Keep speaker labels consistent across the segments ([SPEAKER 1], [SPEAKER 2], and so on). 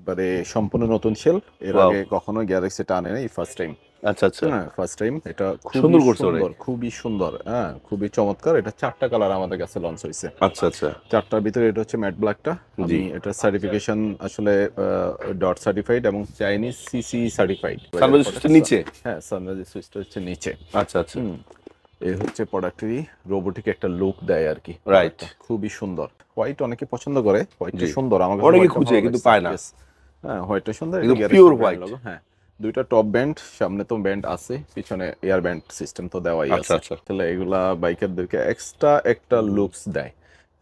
[SPEAKER 1] একবারে সম্পূর্ণ নতুন শেল। এর
[SPEAKER 2] ওয়াও
[SPEAKER 1] আগে কখনো গ্যালাক্সি টানে নাই, ফার্স্ট টাইম।
[SPEAKER 2] আচ্ছা আচ্ছা
[SPEAKER 1] হ্যাঁ, ফার্স্ট টাইম। এটা খুবই
[SPEAKER 2] সুন্দর করছে ওরে
[SPEAKER 1] সুন্দর, খুবই সুন্দর, হ্যাঁ, খুবই চমৎকার। এটা 4টা কালার আমাদের কাছে লঞ্চ হয়েছে।
[SPEAKER 2] আচ্ছা আচ্ছা
[SPEAKER 1] 4টার ভিতরে এটা হচ্ছে ম্যাট ব্ল্যাকটা।
[SPEAKER 2] জি
[SPEAKER 1] আমি এটা সার্টিফিকেশন আসলে ডট সার্টিফাইড এবং চাইনিজ সিসি সার্টিফাইড।
[SPEAKER 2] সানরাইজ সুইচটা নিচে
[SPEAKER 1] হ্যাঁ, সানরাইজ সুইচটা হচ্ছে নিচে।
[SPEAKER 2] আচ্ছা আচ্ছা
[SPEAKER 1] হুম, এই হচ্ছে প্রোডাক্টেরই রোবোটিক একটা লুক দেয় আর কি।
[SPEAKER 2] রাইট
[SPEAKER 1] খুবই সুন্দর। হোয়াইট অনেকে পছন্দ করে, হোয়াইটটা
[SPEAKER 2] জি
[SPEAKER 1] সুন্দর, আমার কাছে
[SPEAKER 2] অনেকে
[SPEAKER 1] হোয়াইটটা
[SPEAKER 2] খুঁজে
[SPEAKER 1] ভালো
[SPEAKER 2] কিন্তু
[SPEAKER 1] লাগছে।
[SPEAKER 2] পায় না
[SPEAKER 1] Yes, হ্যাঁ, হোয়াইটটা সুন্দর। এটা
[SPEAKER 2] একদম
[SPEAKER 1] garage
[SPEAKER 2] pure
[SPEAKER 1] brand
[SPEAKER 2] white
[SPEAKER 1] logo. হ্যাঁ, দুইটা টপ ব্যান্ড, সামনে তো ব্যান্ড আছে, পিছনে এয়ার ব্যান্ড সিস্টেম তো দেওয়াই
[SPEAKER 2] আচ্ছা
[SPEAKER 1] আছে।
[SPEAKER 2] আচ্ছা
[SPEAKER 1] তাহলে এগুলা বাইকারদেরকে এক্সট্রা একটা লুকস দেয়।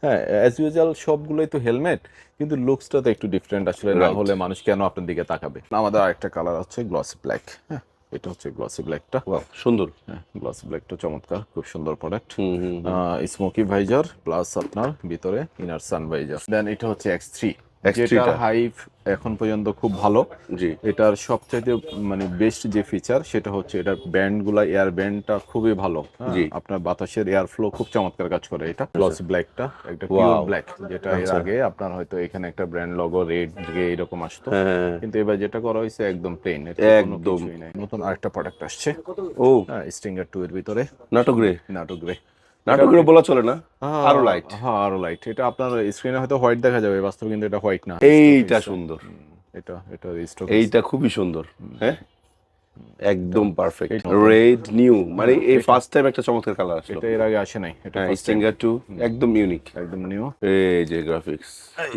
[SPEAKER 1] হ্যাঁ, অ্যাজ ইউজুয়াল সবগুলোই তো হেলমেট, কিন্তু লুকসটা তো একটু ডিফারেন্ট আসলে, না
[SPEAKER 2] রাইট
[SPEAKER 1] হলে মানুষ কেন আপনার দিকে তাকাবে। আমাদের আরেকটা কালার হচ্ছে গ্লসি ব্ল্যাক। হ্যাঁ, এটা হচ্ছে গ্লসি ব্ল্যাকটা।
[SPEAKER 2] ওয়াও সুন্দর
[SPEAKER 1] হ্যাঁ, গ্লসি ব্ল্যাকটা চমৎকার, খুব সুন্দর প্রোডাক্ট।
[SPEAKER 2] হুম হুম হুম
[SPEAKER 1] স্মোকি ভাইজার প্লাস আপনার ভিতরে ইনার সান ভাইজার। দেন এটা হচ্ছে X3,
[SPEAKER 2] X3
[SPEAKER 1] যেটার
[SPEAKER 2] টা
[SPEAKER 1] হাইপ এখন পর্যন্ত খুব ভালো।
[SPEAKER 2] জি
[SPEAKER 1] এটার সবচাইতে মানে বেস্ট যে ফিচার সেটা হচ্ছে এটার ব্যান্ডগুলা, এয়ার ব্যান্ডটা খুবই ভালো। হ্যাঁ,
[SPEAKER 2] জি
[SPEAKER 1] আপনার বাতাসের এয়ার ফ্লো খুব চমৎকার কাজ করে। এটা গ্লসি ব্ল্যাকটা একটা পিওর
[SPEAKER 2] ওয়াও
[SPEAKER 1] ব্ল্যাক, যেটা এর
[SPEAKER 2] আচ্ছা
[SPEAKER 1] আগে আপনার হয়তো এখানে একটা ব্র্যান্ড লগো রেড গ্রে এরকম আসতো,
[SPEAKER 2] হ্যাঁ হ্যাঁ, হ্যাঁ।
[SPEAKER 1] কিন্তু এবার যেটা করা হয়েছে একদম প্লেন, এর কোনো
[SPEAKER 2] একদম
[SPEAKER 1] কিছুই নাই। নতুন আরেকটা প্রোডাক্ট আসছে,
[SPEAKER 2] ও
[SPEAKER 1] হ্যাঁ, স্টিঙ্গার 2 এর ভিতরে
[SPEAKER 2] নাটক রে
[SPEAKER 1] নাটক গ্রে। এটা
[SPEAKER 2] নাটকের বলা চলে না আরো লাইট
[SPEAKER 1] হ্যাঁ, আরো লাইট। এটা আপনার স্ক্রিনে হয়তো হোয়াইট দেখা যাবে, বাস্তবে কিন্তু এটা হোয়াইট না।
[SPEAKER 2] এইটা সুন্দর
[SPEAKER 1] এটা এটা স্টক।
[SPEAKER 2] এইটা খুবই সুন্দর হ্যাঁ
[SPEAKER 1] এটা
[SPEAKER 2] একদম পারফেক্ট
[SPEAKER 1] এই নতুন।
[SPEAKER 2] রেড নিউ মানে
[SPEAKER 1] হ্যাঁ,
[SPEAKER 2] এই
[SPEAKER 1] এটা
[SPEAKER 2] ফার্স্ট টাইম একটা চমৎকার কালার আসলো
[SPEAKER 1] এটা এর আগে আসে নাই, এটা
[SPEAKER 2] হ্যাঁ
[SPEAKER 1] ফার্স্ট টাইম।
[SPEAKER 2] স্টিঙ্গার 2 একদম ইউনিক
[SPEAKER 1] একদম নিউ।
[SPEAKER 2] এই যে গ্রাফিক্স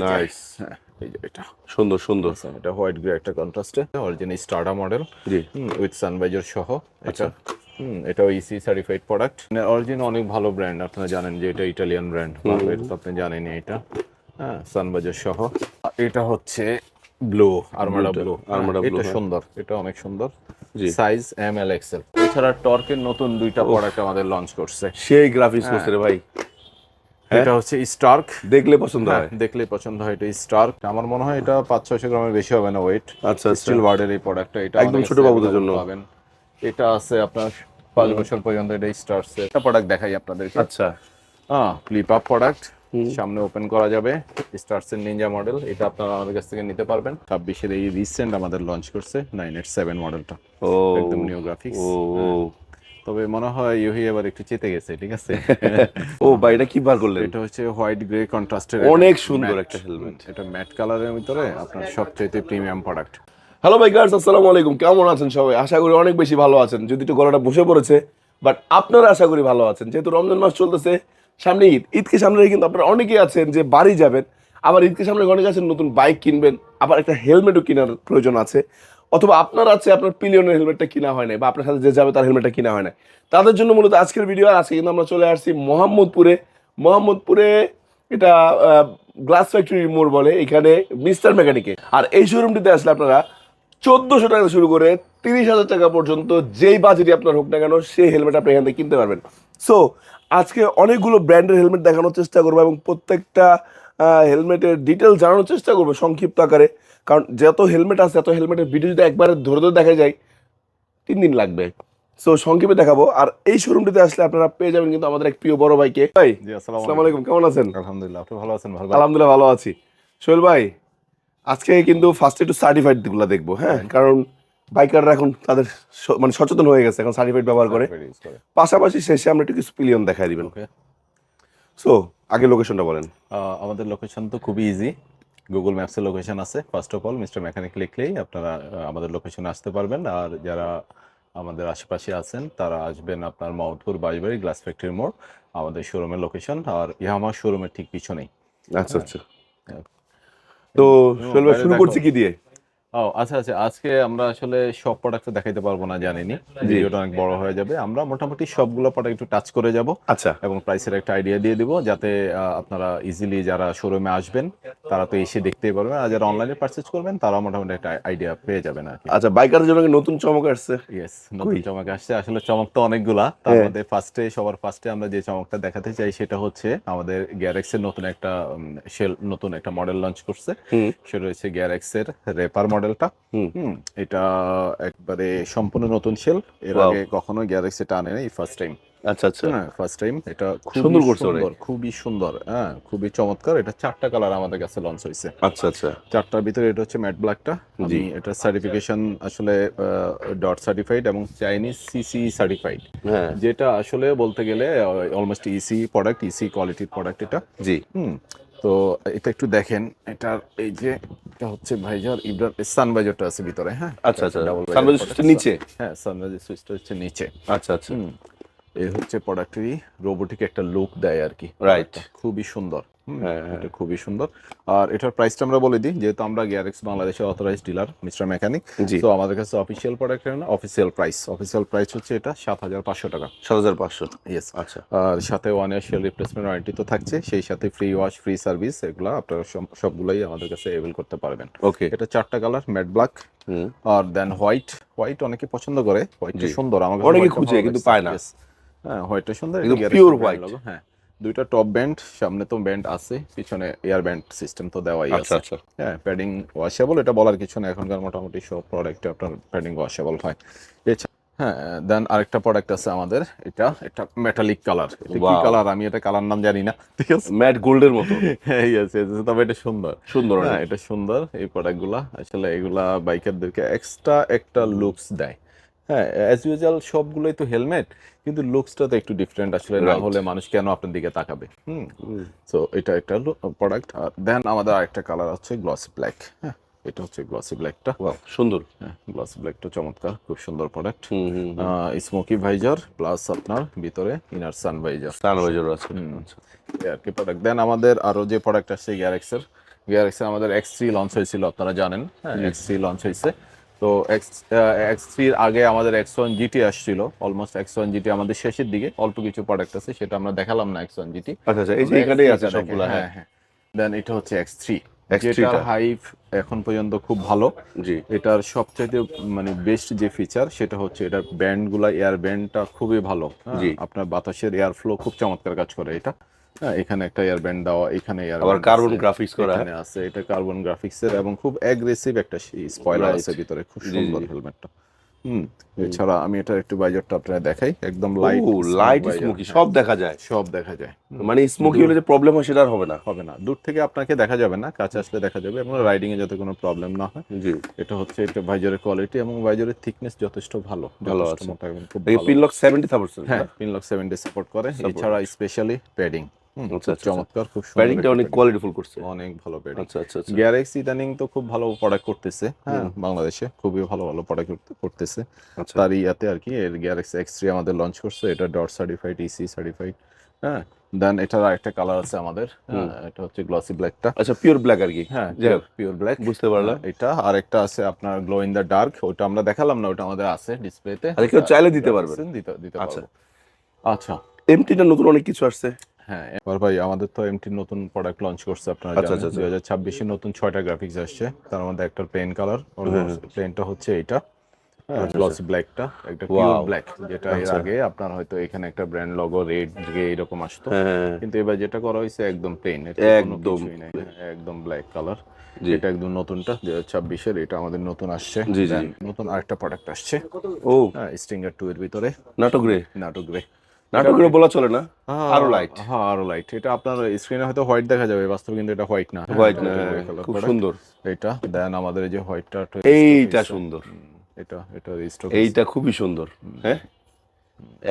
[SPEAKER 2] নাইস
[SPEAKER 1] হ্যাঁ, এই যে এটা
[SPEAKER 2] সুন্দর সুন্দর
[SPEAKER 1] এটা হোয়াইট গ্রে একটা কন্ট্রাস্টে, অরিজিনাল স্টার্ডা মডেল
[SPEAKER 2] জি
[SPEAKER 1] উইথ সানভাইজার সহ।
[SPEAKER 2] আচ্ছা
[SPEAKER 1] এটা এটা ইসি সার্টিফাইড প্রোডাক্ট। অরিজিনাল অনেক ভালো ব্র্যান্ড, আপনারা জানেন যে এটা ইটালিয়ান ব্র্যান্ড, এটা তো আপনি জানেনই। এটা হ্যাঁ, সানভাইজার সহ। এটা হচ্ছে blue, armada blue.
[SPEAKER 2] Armada blue
[SPEAKER 1] এটা
[SPEAKER 2] হ্যাঁ
[SPEAKER 1] সুন্দর, এটা অনেক সুন্দর।
[SPEAKER 2] জি
[SPEAKER 1] সাইজ এম এল এক্সেল। এছাড়া টর্কের নতুন দুইটা প্রোডাক্ট আমাদের লঞ্চ করছে।
[SPEAKER 2] সেই গ্রাফিক্স
[SPEAKER 1] হ্যাঁ,
[SPEAKER 2] করছে রে ভাই হ্যাঁ
[SPEAKER 1] এটা হচ্ছে স্টার্ক।
[SPEAKER 2] দেখলে পছন্দ
[SPEAKER 1] হ্যাঁ,
[SPEAKER 2] হয়
[SPEAKER 1] দেখলেই পছন্দ হয়। এটা স্টার্ক, আমার মনে হয় এটা 500-600 গ্রামের বেশি হবে না ওয়েট।
[SPEAKER 2] আচ্ছা আচ্ছা
[SPEAKER 1] স্টিল ওয়ার্ডের এই প্রোডাক্টটা, এটা
[SPEAKER 2] একদম
[SPEAKER 1] আমাদের
[SPEAKER 2] ছোট
[SPEAKER 1] কাছে
[SPEAKER 2] বাবুদের
[SPEAKER 1] available
[SPEAKER 2] জন্য
[SPEAKER 1] পাবেন। এটা আছে আপনার 5 বছর পর্যন্ত। এটা স্টার্সে একটা প্রোডাক্ট দেখাই আপনাদেরকে।
[SPEAKER 2] আচ্ছা
[SPEAKER 1] ফ্লিপ আপ প্রোডাক্ট, সামনে ওপেন করা যাবে। স্টার্সের নিনজা মডেল, এটা আপনারা আমাদের কাছ থেকে নিতে পারবেন। 26-এর এই রিসেন্ট আমাদের লঞ্চ করছে 987 মডেলটা,
[SPEAKER 2] ও
[SPEAKER 1] একদম নিউ গ্রাফিক্স।
[SPEAKER 2] ও ও
[SPEAKER 1] তবে মনে হয় ইউহি এবার একটু চেতে গেছে, ঠিক আছে।
[SPEAKER 2] ও ভাই এটা কি বার করলেন
[SPEAKER 1] এটা হচ্ছে হোয়াইট গ্রে কন্ট্রাস্টের,
[SPEAKER 2] অনেক সুন্দর একটা হেলমেট
[SPEAKER 1] এটা ম্যাট কালারের ভিতরে আপনার সবচেয়ে প্রিমিয়াম প্রোডাক্ট।
[SPEAKER 2] হ্যালো ভাই গার্স আসসালামু আলাইকুম কেমন আছেন সবাই আশা করি অনেক বেশি ভালো আছেন যদি একটু গলাটা বসে পড়েছে বাট আপনারা আশা করি ভালো আছেন যেহেতু রমজান মাস চলতেছে সামনে ঈদকে সামনে রেখে কিন্তু আপনারা অনেকেই আছেন যে বাড়ি যাবেন আবার ঈদকে সামনে অনেকে আছেন নতুন বাইক কিনবেন আবার একটা হেলমেটও কেনার প্রয়োজন আছে অথবা আপনার আছে আপনার পিলিয়নের হেলমেটটা কিনা হয় না বা আপনার সাথে যে যাবে তার হেলমেটটা কিনা হয় না তাদের জন্য মূলত আজকের ভিডিও আর আজকে কিন্তু আমরা চলে আসছি মোহাম্মদপুরে এটা গ্লাস ফ্যাক্টরি মোড় বলে এখানে মিস্টার মেকানিকে আর এই শোরুমটিতে আসলে আপনারা 1400 টাকা শুরু করে 30,000 টাকা পর্যন্ত যেই বাজেটই আপনার হোক না কেন সেই হেলমেট আপনি এখান থেকে কিনতে পারবেন সো আজকে অনেকগুলো ব্র্যান্ডের হেলমেট দেখানোর চেষ্টা করবো এবং প্রত্যেকটা হেলমেটের ডিটেল জানানোর চেষ্টা করবো সংক্ষিপ্ত আকারে কারণ যত হেলমেট আছে এত হেলমেটের ভিডিও যদি একবারে ধরে ধরে দেখা যায় 3 দিন লাগবে সো সংক্ষেপে দেখাবো আর এই শোরুমটিতে আসলে আপনারা পেয়ে যাবেন কিন্তু আমাদের এক প্রিয় বড় ভাইকে ভাই
[SPEAKER 1] জি, আসসালামু
[SPEAKER 2] আসসালামু আলাইকুম কেমন আছেন
[SPEAKER 1] আলহামদুলিল্লাহ, আপনি ভালো আছেন? ভালো।
[SPEAKER 2] আলহামদুলিল্লাহ ভালো আছি সোহেল ভাই আজকে কিন্তু ফার্স্ট একটু সার্টিফাইড গুলো দেখবো হ্যাঁ কারণ বাইকাররা এখন তাদের মানে সচেতন হয়ে গেছে এখন সার্টিফাইড ব্যবহার করে পাশাপাশি শেষে আমরা একটু কিছু পিলিয়ন দেখাই দিবেন
[SPEAKER 1] ওকে।
[SPEAKER 2] সো আগে লোকেশনটা বলেন
[SPEAKER 1] আমাদের লোকেশন তো খুবই ইজি, গুগল ম্যাপসের লোকেশন আছে। First of all Mister Mechanic লিখলেই আপনারা আমাদের লোকেশনে আসতে পারবেন। আর যারা আমাদের আশেপাশে আছেন তারা আসবেন আপনার মোহাম্মদপুর বাঁশবাড়ি গ্লাস ফ্যাক্টরি মোড়, আমাদের শোরুমের লোকেশন। আর ইয়ামাহা শোরুমের ঠিক পিছনেই।
[SPEAKER 2] আচ্ছা আচ্ছা
[SPEAKER 1] হ্যাঁ।
[SPEAKER 2] তো সোহেল ভাই
[SPEAKER 1] বাইরে
[SPEAKER 2] শুরু
[SPEAKER 1] দেখো।
[SPEAKER 2] করছি কি দিয়ে
[SPEAKER 1] ও আচ্ছা আচ্ছা, আজকে আমরা আসলে সব প্রোডাক্ট দেখাইতে পারবো না, জানিনি
[SPEAKER 2] জি
[SPEAKER 1] ভিডিওটা অনেক বড় হয়ে যাবে। আমরা মোটামুটি সবগুলো প্রোডাক্ট একটু টাচ করে যাব
[SPEAKER 2] আচ্ছা
[SPEAKER 1] এবং প্রাইসের একটা আইডিয়া দিয়ে দিব, যাতে আপনারা ইজিলি যারা শোরুমে আসবেন তারা তো এসে দেখতেই পারবেন, আর যারা অনলাইনে পারচেজ করবেন তারা মোটামুটি একটা আইডিয়া পেয়ে যাবেন আর কি।
[SPEAKER 2] আচ্ছা বাইকারের জন্য কি নতুন চমক আসছে
[SPEAKER 1] ইয়েস, নতুন চমক আসছে। আসলে চমক তো অনেকগুলা, তার
[SPEAKER 2] হ্যাঁ।
[SPEAKER 1] মধ্যে সবার ফার্স্টে আমরা যে চমকটা দেখাতে চাই সেটা হচ্ছে আমাদের গ্যারেক্সের নতুন একটা নতুন একটা মডেল লঞ্চ করছে।
[SPEAKER 2] হুম
[SPEAKER 1] সেটা হচ্ছে গ্যারেক্সের রেপার মডেলটা।
[SPEAKER 2] হুম
[SPEAKER 1] এটা একবারে সম্পূর্ণ নতুন শেল, এর
[SPEAKER 2] ওয়াও
[SPEAKER 1] আগে কখনো গ্যারেক্সি টানে নাই, ফার্স্ট টাইম।
[SPEAKER 2] আচ্ছা আচ্ছা,
[SPEAKER 1] হ্যাঁ ফার্স্ট টাইম, এটা
[SPEAKER 2] সুন্দর
[SPEAKER 1] খুবই
[SPEAKER 2] করছে ওরে।
[SPEAKER 1] সুন্দর, খুবই সুন্দর, হ্যাঁ খুবই চমৎকার। এটা 4টা কালার আমাদের কাছে লঞ্চ হয়েছে।
[SPEAKER 2] আচ্ছা আচ্ছা,
[SPEAKER 1] 4টার ভিতরে এটা হচ্ছে ম্যাট ব্ল্যাকটা।
[SPEAKER 2] জি।
[SPEAKER 1] আমি এটা সার্টিফিকেশন আসলে ডট সার্টিফাইড এবং চাইনিজ সিসি সার্টিফাইড,
[SPEAKER 2] হ্যাঁ,
[SPEAKER 1] যেটা আসলে বলতে গেলে অলমোস্ট ইসি প্রোডাক্ট, ইসি কোয়ালিটির প্রোডাক্ট এটা।
[SPEAKER 2] জি।
[SPEAKER 1] তো এটা একটু দেখেন, এটার এই যে এটা হচ্ছে ভাইজার ইব্রার সানভাইজারটা আছে ভিতরে, হ্যাঁ
[SPEAKER 2] আচ্ছা আচ্ছা,
[SPEAKER 1] ডাবল
[SPEAKER 2] সানভাইজার সুইচটা নিচে।
[SPEAKER 1] হ্যাঁ সানভাইজার সুইচটা হচ্ছে নিচে।
[SPEAKER 2] আচ্ছা আচ্ছা,
[SPEAKER 1] এই হচ্ছে প্রোডাক্টেরই রোবোটিক একটা লুক দেয় আর কি।
[SPEAKER 2] রাইট।
[SPEAKER 1] খুবই সুন্দর।
[SPEAKER 2] হ্যাঁ হ্যাঁ,
[SPEAKER 1] এটা খুবই সুন্দর। আর এটার প্রাইসটা আমরা বলে দিই, যেহেতু আমরা গিয়ারেক্স বাংলাদেশের অথরাইজড ডিলার মিস্টার মেকানিক,
[SPEAKER 2] জি।
[SPEAKER 1] তো আমাদের কাছে অফিসিয়াল প্রোডাক্ট না, অফিসিয়াল প্রাইস হচ্ছে এটা 7,500 টাকা।
[SPEAKER 2] 7,500।
[SPEAKER 1] ইয়েস।
[SPEAKER 2] আচ্ছা,
[SPEAKER 1] আর সাথে 1 ইয়ার সেল রিপ্লেসমেন্ট ওয়ারেন্টি তো থাকছে, সেই সাথে ফ্রি ওয়াশ, ফ্রি সার্ভিস, এগুলো আপনারা সবগুলাই আমাদের কাছে অ্যাভেল করতে পারবেন।
[SPEAKER 2] ওকে।
[SPEAKER 1] এটা 4টা কালার, ম্যাট ব্ল্যাক আর দেন হোয়াইট অনেকে পছন্দ করে, হোয়াইটটা
[SPEAKER 2] জি।
[SPEAKER 1] সুন্দর, আমার কাছে
[SPEAKER 2] অনেকে
[SPEAKER 1] হোয়াইটটা
[SPEAKER 2] খুঁজে
[SPEAKER 1] ভালো
[SPEAKER 2] কিন্তু
[SPEAKER 1] লাগছে।
[SPEAKER 2] পায় না।
[SPEAKER 1] Yes, হ্যাঁ হোয়াইটটা সুন্দর,
[SPEAKER 2] একদম
[SPEAKER 1] এটা
[SPEAKER 2] pure
[SPEAKER 1] Garrett's
[SPEAKER 2] white।
[SPEAKER 1] brand logo, হ্যাঁ দুইটা টপ ব্যান্ড, সামনে তো ব্যান্ড আছে, পিছনে এয়ার ব্যান্ড সিস্টেম তো দেওয়াই
[SPEAKER 2] আচ্ছা
[SPEAKER 1] আছে।
[SPEAKER 2] আচ্ছা,
[SPEAKER 1] হ্যাঁ প্যাডিং ওয়াশেবল, এটা বলার কিছু না, এখনকার মোটামুটি সব প্রোডাক্টে আপনার প্যাডিং ওয়াশেবল হয়। হ্যাঁ দেন আরেকটা প্রোডাক্ট আছে আমাদের, এটা মেটালিক কালার। এটা কি
[SPEAKER 2] Wow.
[SPEAKER 1] কালার আমি এটা কালার নাম জানি না, ঠিক আছে।
[SPEAKER 2] ম্যাট গোল্ডের মতো।
[SPEAKER 1] হ্যাঁ yes, yes, তবে এটা সুন্দর,
[SPEAKER 2] সুন্দর
[SPEAKER 1] হ্যাঁ
[SPEAKER 2] অনেক।
[SPEAKER 1] এটা সুন্দর। এই প্রোডাক্টগুলা আসলে এগুলা বাইকারদেরকে এক্সট্রা একটা লুকস দেয়। হ্যাঁ অ্যাজ ইউজুয়াল সবগুলোই তো হেলমেট, কিন্তু লুকসটা তো একটু ডিফারেন্ট আসলে, না
[SPEAKER 2] Right.
[SPEAKER 1] হলে মানুষ কেন আপনার দিকে তাকাবে। সো এটা একটা প্রোডাক্ট। আর দেন আমাদের আরেকটা কালার হচ্ছে গ্লসি ব্ল্যাক। হ্যাঁ এটা হচ্ছে গ্লসি ব্ল্যাকটা।
[SPEAKER 2] Wow, সুন্দর।
[SPEAKER 1] হ্যাঁ গ্লসি ব্ল্যাকটা চমৎকার, খুব সুন্দর প্রোডাক্ট।
[SPEAKER 2] হুম হুম,
[SPEAKER 1] স্মোকি ভাইজার প্লাস আপনার ভিতরে ইনার সান ভাইজার,
[SPEAKER 2] সানভাইজার আছে। আচ্ছা,
[SPEAKER 1] এই আর কি প্রোডাক্ট। দেন আমাদের আরো যে প্রোডাক্ট আসছে গ্যারেক্সের আমাদের X3 লঞ্চ হয়েছিল, আপনারা জানেন। হ্যাঁ X3 লঞ্চ হয়েছে। তো X3 এর আগে আমাদের X1 GT আসছিল, অলমোস্ট X1 GT আমাদের শেষের দিকে, অল্প কিছু প্রোডাক্ট আছে, সেটা আমরা দেখালাম না X1 GT।
[SPEAKER 2] আচ্ছা আচ্ছা, এই যে এখানেই আছে সবগুলা।
[SPEAKER 1] হ্যাঁ
[SPEAKER 2] হ্যাঁ,
[SPEAKER 1] হ্যাঁ। দেন এটা হচ্ছে X3,
[SPEAKER 2] X3
[SPEAKER 1] যেটার
[SPEAKER 2] টা।
[SPEAKER 1] হাইপ এখন পর্যন্ত খুব ভালো।
[SPEAKER 2] জি।
[SPEAKER 1] এটার সবচাইতে মানে বেস্ট যে ফিচার সেটা হচ্ছে এটার ব্যান্ডগুলা, এয়ার ব্যান্ডটা খুবই ভালো। হ্যাঁ,
[SPEAKER 2] জি।
[SPEAKER 1] আপনার বাতাসের এয়ার ফ্লো খুব চমৎকার কাজ করে এটা। হ্যাঁ এখানে একটা এয়ার ব্যান্ড দেওয়া, এখানে এয়ার
[SPEAKER 2] আবার কার্বন গ্রাফিক্স করা।
[SPEAKER 1] এখানে আছে, এটা কার্বন গ্রাফিক্সের এবং খুব অ্যাগ্রেসিভ একটা স্পয়লার
[SPEAKER 2] Right.
[SPEAKER 1] আছে ভিতরে, খুব
[SPEAKER 2] জি,
[SPEAKER 1] সুন্দর
[SPEAKER 2] জি।
[SPEAKER 1] হেলমেটটা। এছাড়া আমি এটা একটু বাইজারটা আপনারা দেখাই, একদম
[SPEAKER 2] ও,
[SPEAKER 1] লাইট
[SPEAKER 2] লাইট স্মোকি সব দেখা যায়।
[SPEAKER 1] সব দেখা যায়।
[SPEAKER 2] মানে স্মোকি হলে যে প্রবলেম হয় সেটা আর হবে না।
[SPEAKER 1] হবে না, দূর থেকে আপনাকে দেখা যাবে না, কাছে আসলে দেখা যাবে, এবং রাইডিং এ যাতে কোনো প্রবলেম না হয়।
[SPEAKER 2] জি।
[SPEAKER 1] এটা হচ্ছে এটা ভাইজারের কোয়ালিটি এবং ভাইজারের থিকনেস যথেষ্ট ভালো,
[SPEAKER 2] ভালো
[SPEAKER 1] যথেষ্ট
[SPEAKER 2] আছে।
[SPEAKER 1] মোটা এবং খুব
[SPEAKER 2] এই
[SPEAKER 1] ভালো।
[SPEAKER 2] Pin lock 70,000।
[SPEAKER 1] হ্যাঁ পিনলক 70 সাপোর্ট করে। এছাড়া স্পেশালি প্যাডিং
[SPEAKER 2] আচ্ছা
[SPEAKER 1] খুব
[SPEAKER 2] আচ্ছা,
[SPEAKER 1] চমৎকার, খুব সুন্দর
[SPEAKER 2] প্যাডিংটা
[SPEAKER 1] একটা
[SPEAKER 2] অনেক
[SPEAKER 1] padding।
[SPEAKER 2] কোয়ালিটিফুল করছে।
[SPEAKER 1] অনেক ভালো প্যাডিং।
[SPEAKER 2] আচ্ছা আচ্ছা আচ্ছা,
[SPEAKER 1] গ্যারেক্স ইদানিং তো খুব ভালো প্রোডাক্ট করতেছে, হ্যাঁ বাংলাদেশে খুবই ভালো ভালো প্রোডাক্ট করতেছে।
[SPEAKER 2] আচ্ছা।
[SPEAKER 1] তার ইয়াতে আর কি, এর গ্যারেক্স X3 আমাদের লঞ্চ করছে, এটা ডট সার্টিফাইড, ইসি সার্টিফাইড। হ্যাঁ দেন এটার আরেকটা কালার আছে আমাদের, এটা হচ্ছে গ্লসি ব্ল্যাকটা।
[SPEAKER 2] আচ্ছা, পিওর ব্ল্যাক আর কি।
[SPEAKER 1] হ্যাঁ
[SPEAKER 2] যাই হোক,
[SPEAKER 1] পিওর ব্ল্যাক,
[SPEAKER 2] বুঝতে পারলাম।
[SPEAKER 1] এটা আরেকটা আছে আপনার গ্লো ইন দ্য ডার্ক, ওটা আমরা দেখালাম না, ওটা আমাদের আছে ডিসপ্লেতে।
[SPEAKER 2] আচ্ছা, কেউ চাইলে দিতে পারবেন।
[SPEAKER 1] দিতে
[SPEAKER 2] আচ্ছা।
[SPEAKER 1] পারবো। আচ্ছা
[SPEAKER 2] এমটিটা নতুন অনেক কিছু আসছে।
[SPEAKER 1] হ্যাঁ এবার ভাই আমাদের তো এমটি নতুন প্রোডাক্ট লঞ্চ করছে, আপনারা
[SPEAKER 2] আচ্ছা,
[SPEAKER 1] জানেন।
[SPEAKER 2] আচ্ছা,
[SPEAKER 1] 2026 নতুন 6টা গ্রাফিক্স আসছে, তার মধ্যে একটা প্লেন কালার, প্লেনটা হচ্ছে এটা। হ্যাঁ গ্লসি ব্ল্যাকটা, একটা পিওর
[SPEAKER 2] Wow.
[SPEAKER 1] ব্ল্যাক, যেটা এর
[SPEAKER 2] আচ্ছা।
[SPEAKER 1] আগে আপনার হয়তো এখানে একটা ব্র্যান্ড লগো রেড গ্রে এরকম আসতো,
[SPEAKER 2] হ্যাঁ,
[SPEAKER 1] কিন্তু এবার যেটা করা হয়েছে একদম প্লেন, এটা কোনো
[SPEAKER 2] একদম।
[SPEAKER 1] কিছুই নাই, একদম ব্ল্যাক কালার।
[SPEAKER 2] জি।
[SPEAKER 1] এটা একদম নতুনটা 2026-এর, এটা আমাদের নতুন আসছে।
[SPEAKER 2] জি, জি।
[SPEAKER 1] Then নতুন আরেকটা প্রোডাক্ট আসছে,
[SPEAKER 2] ও,
[SPEAKER 1] হ্যাঁ স্টিঙ্গার 2 এর ভিতরে,
[SPEAKER 2] নাটক রে।
[SPEAKER 1] নাটক গ্রে।
[SPEAKER 2] নাটকের বলা চলে না, আরো লাইট।
[SPEAKER 1] হ্যাঁ আরো লাইট। এটা আপনার স্ক্রিনে হয়তো হোয়াইট দেখা যাবে, বাস্তবে কিন্তু এটা হোয়াইট না।
[SPEAKER 2] হোয়াইট না,
[SPEAKER 1] এটা
[SPEAKER 2] হ্যাঁ,
[SPEAKER 1] grey color
[SPEAKER 2] খুব
[SPEAKER 1] product।
[SPEAKER 2] সুন্দর।
[SPEAKER 1] এটা দেন আমাদের এই যে হোয়াইটটা,
[SPEAKER 2] এইটা সুন্দর,
[SPEAKER 1] এটা রিস্টক,
[SPEAKER 2] এইটা খুবই সুন্দর। হ্যাঁ,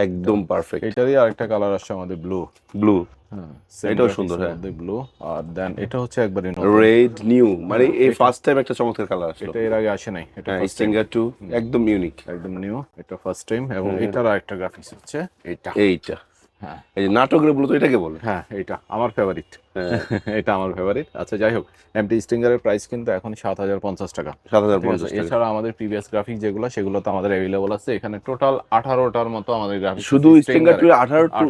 [SPEAKER 2] একদম পারফেক্ট।
[SPEAKER 1] এটারই আরেকটা কালার আসছে আমাদের ব্লু।
[SPEAKER 2] ব্লু,
[SPEAKER 1] হ্যাঁ
[SPEAKER 2] এটাও সুন্দর, হ্যাঁ।
[SPEAKER 1] ব্লু। আর দেন এটা হচ্ছে একবারে
[SPEAKER 2] রেড নিউ, মানে এই ফার্স্ট টাইম একটা চমৎকার কালার আসলো।
[SPEAKER 1] এটা এর আগে আসে নাই, এটা
[SPEAKER 2] হ্যাঁ,
[SPEAKER 1] ফার্স্ট টাইম,
[SPEAKER 2] স্টিঙ্গার 2 একদম ইউনিক,
[SPEAKER 1] একদম নিউ, এটা ফার্স্ট টাইম। এবং এটার আরেকটা গ্রাফিক্স হচ্ছে এটা।
[SPEAKER 2] এইটা।
[SPEAKER 1] হ্যাঁ
[SPEAKER 2] এই যে নাটকের বলতো এটাকে বলে।
[SPEAKER 1] হ্যাঁ এটা আমার ফেভারিট,
[SPEAKER 2] হ্যাঁ।
[SPEAKER 1] এটা আমার ফেভারিট। আচ্ছা যাই হোক, এমটি স্টিঙ্গারের প্রাইস কিন্তু এখন 7,050 টাকা।
[SPEAKER 2] 7,050 টাকা।
[SPEAKER 1] এছাড়া আমাদের প্রিভিয়াস গ্রাফিক যেগুলো, সেগুলো তো আমাদের অ্যাভেলেবল আছে এখানে। টোটাল 18টার মতো আমাদের গ্রাফিক,
[SPEAKER 2] শুধু স্টিঙ্গার 2 18টা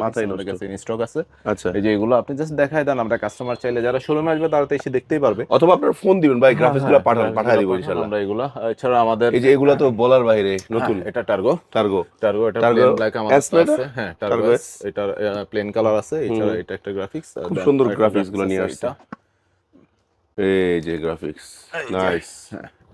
[SPEAKER 2] মাথায়
[SPEAKER 1] আমাদের
[SPEAKER 2] নষ্ট।
[SPEAKER 1] কাছে ইন স্টক আছে।
[SPEAKER 2] আচ্ছা,
[SPEAKER 1] এই যে এগুলো আপনি জাস্ট দেখায় দেন, আমরা কাস্টমার চাইলে যারা শোরুমে আসবে তারা তো এসে দেখতেই পারবে।
[SPEAKER 2] অথবা আপনার ফোন দিবেন ভাই, গ্রাফিক্সগুলো পাঠিয়ে দিব ইনশাআল্লাহ।
[SPEAKER 1] আমরা এগুলো, এছাড়া আমাদের
[SPEAKER 2] এই যে এগুলো তো বলার বাইরে নতুন।
[SPEAKER 1] এটা টার্গো,
[SPEAKER 2] টার্গো,
[SPEAKER 1] এটা
[SPEAKER 2] টার্গো
[SPEAKER 1] প্লেন ব্ল্যাক আমাদের
[SPEAKER 2] S না এটা?
[SPEAKER 1] আছে। হ্যাঁ টার্গো
[SPEAKER 2] টার্গো
[SPEAKER 1] S, এটা প্লেন কালার আছে। এছাড়া এটা একটা গ্রাফিক্স,
[SPEAKER 2] খুব সুন্দর গ্রাফিক্স গুলো নিয়ে আসছে। এই যে গ্রাফিক্স, নাইস।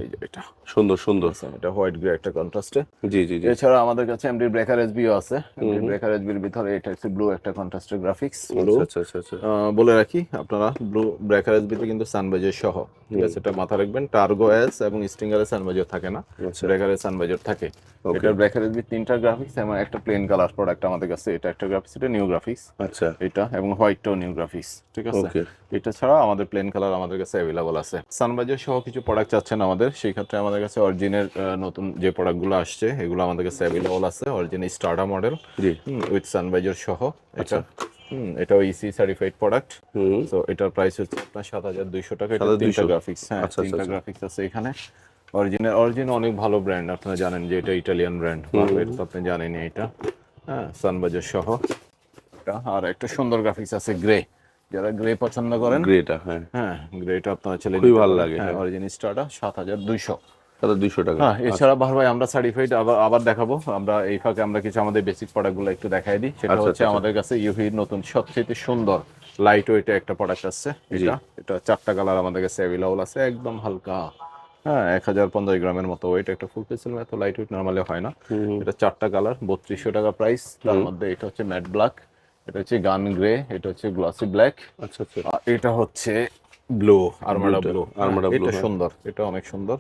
[SPEAKER 1] এই যে এটা
[SPEAKER 2] সুন্দর সুন্দর।
[SPEAKER 1] এটা হোয়াইট গ্রে একটা কন্ট্রাস্টে।
[SPEAKER 2] জি জি জি।
[SPEAKER 1] এছাড়া আমাদের কাছে এমডি ব্রেকার এসবিও আছে। এমডি ব্রেকার এসবির ভিতরে এটা হচ্ছে ব্লু একটা কন্ট্রাস্টের গ্রাফিক্স। ব্লু
[SPEAKER 2] আচ্ছা আচ্ছা আচ্ছা।
[SPEAKER 1] বলে রাখি আপনারা ব্লু ব্রেকার এসবিতে কিন্তু সানবাইজার সহ, ঠিক আছে, এটা মাথা রাখবেন। টার্গো এস এবং স্টিঙ্গারে সানবাইজার থাকে না,
[SPEAKER 2] আচ্ছা
[SPEAKER 1] ব্রেকারে সানবাইজার থাকে।
[SPEAKER 2] ওকে।
[SPEAKER 1] এটা ব্রেকার এসবি তিনটা গ্রাফিক্স এবং একটা প্লেন কালার প্রোডাক্ট আমাদের কাছে। এটা একটা গ্রাফিক্স, এটা নিউ গ্রাফিক্স
[SPEAKER 2] আচ্ছা
[SPEAKER 1] এটা, এবং হোয়াইটটাও নিউ গ্রাফিক্স, ঠিক আছে।
[SPEAKER 2] ওকে।
[SPEAKER 1] এটা ছাড়া আমাদের প্লেন কালার আমাদের কাছে অ্যাভেলেবল আছে। সানবাইজার সহ কিছু প্রোডাক্ট চাচ্ছেন আমাদের, সেই ক্ষেত্রে আমাদের কাছে অরিজিনের নতুন যে প্রোডাক্টগুলো আসছে এগুলো আমাদের কাছে অ্যাভেলেবল আছে। Original starter model
[SPEAKER 2] G.
[SPEAKER 1] With sun visor সহ। এটা এটাও ইসি সার্টিফাইড প্রোডাক্ট। তো এটার প্রাইস হচ্ছে আপনার 7,200 টাকা। এটা তিনটা গ্রাফিক্স, হ্যাঁ
[SPEAKER 2] আচ্ছা, আচ্ছা,
[SPEAKER 1] তিনটা
[SPEAKER 2] আচ্ছা।
[SPEAKER 1] গ্রাফিক্স আছে এখানে। অরিজিনাল অনেক ভালো ব্র্যান্ড, আপনারা জানেন যে এটা ইটালিয়ান ব্র্যান্ড, এটা তো আপনি জানেনই। এটা হ্যাঁ সানবাইজার সহ এটা। আর একটা সুন্দর গ্রাফিক্স আছে গ্রে, যারা গ্রে পছন্দ করেন,
[SPEAKER 2] গ্রেটা হ্যাঁ
[SPEAKER 1] হ্যাঁ গ্রেটা আপনার ছেলে
[SPEAKER 2] খুবই ভালো লাগে।
[SPEAKER 1] হ্যাঁ অরিজিনাল স্টারটা 7,200।
[SPEAKER 2] 200 টাকা।
[SPEAKER 1] হ্যাঁ এছাড়া ভাই আমরা সার্টিফাইড আবার দেখাবো। আমরা এই ফাঁকে আমরা কিছু আমাদের বেসিক প্রোডাক্টগুলো একটু দেখাই দিই। সেটা
[SPEAKER 2] আচ্ছা,
[SPEAKER 1] হচ্ছে
[SPEAKER 2] আচ্ছা।
[SPEAKER 1] আমাদের কাছে ইউভি নতুন সবচেয়ে সুন্দর লাইট ওয়েট একটা প্রোডাক্ট আসছে। এটা 4টা কালার আমাদের কাছে অ্যাভেলেবল আছে, একদম হালকা। হ্যাঁ 1050 গ্রামের মতো ওয়েট, একটা ফুল পেন্সিল এত লাইট ওয়েট নরমালি হয় না। এটা 4টা কালার, 3200 টাকা প্রাইস। তার মধ্যে এটা হচ্ছে ম্যাট ব্ল্যাক, এটা হচ্ছে গান গ্রে, এটা হচ্ছে গ্লসি ব্ল্যাক,
[SPEAKER 2] আচ্ছা আচ্ছা।
[SPEAKER 1] এটা হচ্ছে blue, Armada blue.
[SPEAKER 2] Armada blue,
[SPEAKER 1] এটা
[SPEAKER 2] হ্যাঁ।
[SPEAKER 1] সুন্দর, এটা অনেক সুন্দর।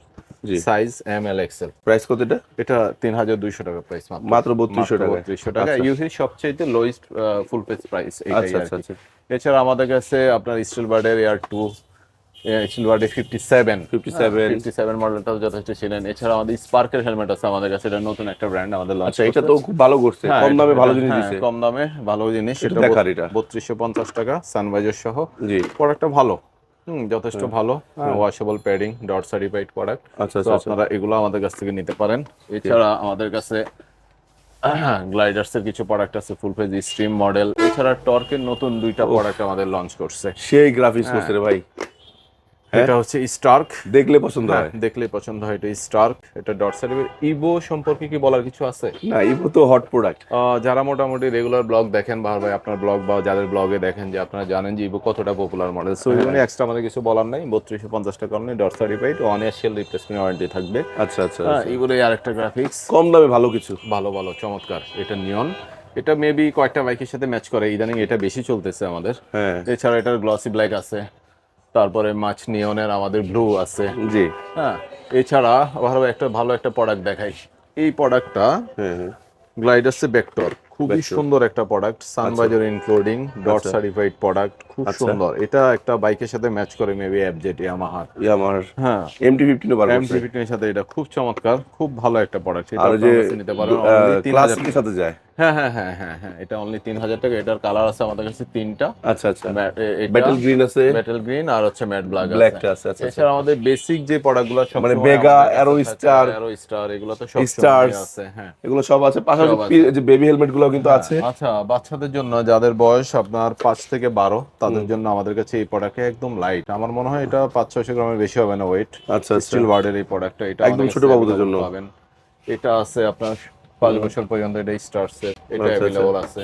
[SPEAKER 2] জি।
[SPEAKER 1] Size M L XL.
[SPEAKER 2] Price কত এটা?
[SPEAKER 1] এটা 3,200 টাকা প্রাইস,
[SPEAKER 2] মাত্র 3200 টাকা।
[SPEAKER 1] 3200 টাকা।
[SPEAKER 2] আচ্ছা।
[SPEAKER 1] ইউসি সবচেয়ে লোয়েস্ট ফুল পেজ প্রাইস এটাই
[SPEAKER 2] আচ্ছা
[SPEAKER 1] আর
[SPEAKER 2] আচ্ছা
[SPEAKER 1] কি।
[SPEAKER 2] আচ্ছা।
[SPEAKER 1] এছাড়া আমাদের কাছে আপনার স্টিল বার্ডের এয়ার 2, স্টিল বার্ডের 57 57 মডেলটাও যথেষ্ট ছিলেন। এছাড়া আমাদের স্পার্কের হেলমেট আছে আমাদের কাছে, এটা নতুন একটা ব্র্যান্ড আমাদের লঞ্চ।
[SPEAKER 2] আচ্ছা এটা তো খুব ভালো করছে, কম দামে ভালো জিনিস দিছে।
[SPEAKER 1] কম দামে ভালো জিনিস।
[SPEAKER 2] এটা দেখার এটা
[SPEAKER 1] 3250 টাকা সানভাইজার সহ।
[SPEAKER 2] জি।
[SPEAKER 1] প্রোডাক্টটা ভালো, যথেষ্ট ভালো। Washable padding, dot certified product.
[SPEAKER 2] আচ্ছা
[SPEAKER 1] তো
[SPEAKER 2] আচ্ছা।
[SPEAKER 1] আপনারা এগুলো আমাদের কাছ থেকে নিতে পারেন। এছাড়া আমাদের কাছে গ্লাইডার্সের কিছু প্রোডাক্ট আছে, ফুল পেজ স্ট্রিম মডেল। এছাড়া টর্কের নতুন 2টা প্রোডাক্ট আমাদের লঞ্চ করছে।
[SPEAKER 2] সেই গ্রাফিক্স করছে রে ভাই,
[SPEAKER 1] এটা হচ্ছে স্টার্ক,
[SPEAKER 2] দেখলে পছন্দ হয়।
[SPEAKER 1] দেখলে পছন্দ হয়। এটা স্টার্ক, এটা ডট সার্টিফাইড। ইভো সম্পর্কে কি বলার কিছু আছে?
[SPEAKER 2] না ইভো তো হট প্রোডাক্ট।
[SPEAKER 1] যারা মোটামুটি রেগুলার ব্লগ দেখেন বা ভাই আপনার ব্লগ বা যাদের ব্লগে দেখেন, যে আপনারা জানেন যে ইভো কতটা পপুলার মডেল। সো ইভো নিয়ে এক্সট্রা আমাদের কিছু বলার নাই। 3250 টাকা অনলি, ডট সার্টিফাইড, 1 ইয়ার সেল রিপ্লেসমেন্ট ওয়ারেন্টি থাকবে।
[SPEAKER 2] আচ্ছা আচ্ছা।
[SPEAKER 1] এগুলোই আরেকটা গ্রাফিক্স,
[SPEAKER 2] কম দামে ভালো কিছু,
[SPEAKER 1] ভালো ভালো চমৎকার। এটা নিয়ন, এটা মেবি কয়েকটা বাইকের সাথে ম্যাচ করে, ইদানিং এটা বেশি চলতেছে আমাদের।
[SPEAKER 2] হ্যাঁ
[SPEAKER 1] এছাড়া এটার গ্লসি ব্ল্যাক আছে, তারপরে মাছ নিয়নের আমাদের ব্লু আছে।
[SPEAKER 2] জি।
[SPEAKER 1] হ্যাঁ এছাড়া ভালো একটা প্রোডাক্ট দেখাই। এই প্রোডাক্টটা
[SPEAKER 2] হ্যাঁ হ্যাঁ।
[SPEAKER 1] গ্লাইডার্সের ভেক্টর, খুবই সুন্দর একটা প্রোডাক্ট, সানবাইজার ইনক্লুডিং, ডট
[SPEAKER 2] আচ্ছা।
[SPEAKER 1] সার্টিফাইড প্রোডাক্ট, খুব সুন্দর। এটা একটা বাইকের সাথে ম্যাচ করে মেবি এফজেড ইয়ামাহার।
[SPEAKER 2] ইয়ামাহার
[SPEAKER 1] হ্যাঁ
[SPEAKER 2] MT-15 বার করছে।
[SPEAKER 1] MT-15 এর সাথে এটা খুব চমৎকার, খুব ভালো একটা প্রোডাক্ট। এটা
[SPEAKER 2] আর যে
[SPEAKER 1] আপনারা কাছে নিতে পারেন only 3000
[SPEAKER 2] ক্লাসিকের সাথে যায়।
[SPEAKER 1] হ্যাঁ হ্যাঁ হ্যাঁ হ্যাঁ হ্যাঁ, এটা অনলি 3000 টাকা। এটার কালার আছে আমাদের কাছে 3টা।
[SPEAKER 2] আচ্ছা আচ্ছা। ব্যাটল গ্রিন আছে,
[SPEAKER 1] মেটাল গ্রিন, আর হচ্ছে ম্যাট ব্ল্যাক
[SPEAKER 2] ব্ল্যাকটা আছে। আচ্ছা আচ্ছা।
[SPEAKER 1] এছাড়া আমাদের বেসিক যে প্রোডাক্টগুলো সব
[SPEAKER 2] মানে বেগা, অ্যারো স্টার,
[SPEAKER 1] এগুলো তো সব
[SPEAKER 2] স্টার্স
[SPEAKER 1] আছে। হ্যাঁ
[SPEAKER 2] এগুলো সব আছে, পাশাপাশি যে বেবি হেলমেট গুলো কিন্তু আছে।
[SPEAKER 1] আচ্ছা, বাচ্চাদের জন্য যাদের বয়স আপনার 5 থেকে 12 তাদের জন্য আমাদের কাছে এই প্রোডাক্ট একদম লাইট। আমার মনে হয় এটা 500-600 গ্রামের বেশি হবে না ওয়েট।
[SPEAKER 2] আচ্ছা আচ্ছা।
[SPEAKER 1] স্টিল বার্ডের এই প্রোডাক্টটা, এটা
[SPEAKER 2] একদম ছোট বাবুদের জন্য
[SPEAKER 1] পাবেন। এটা আছে আপনার 5 বছর পর্যন্ত, এটা স্টার্সের, এটা अवेलेबल আছে।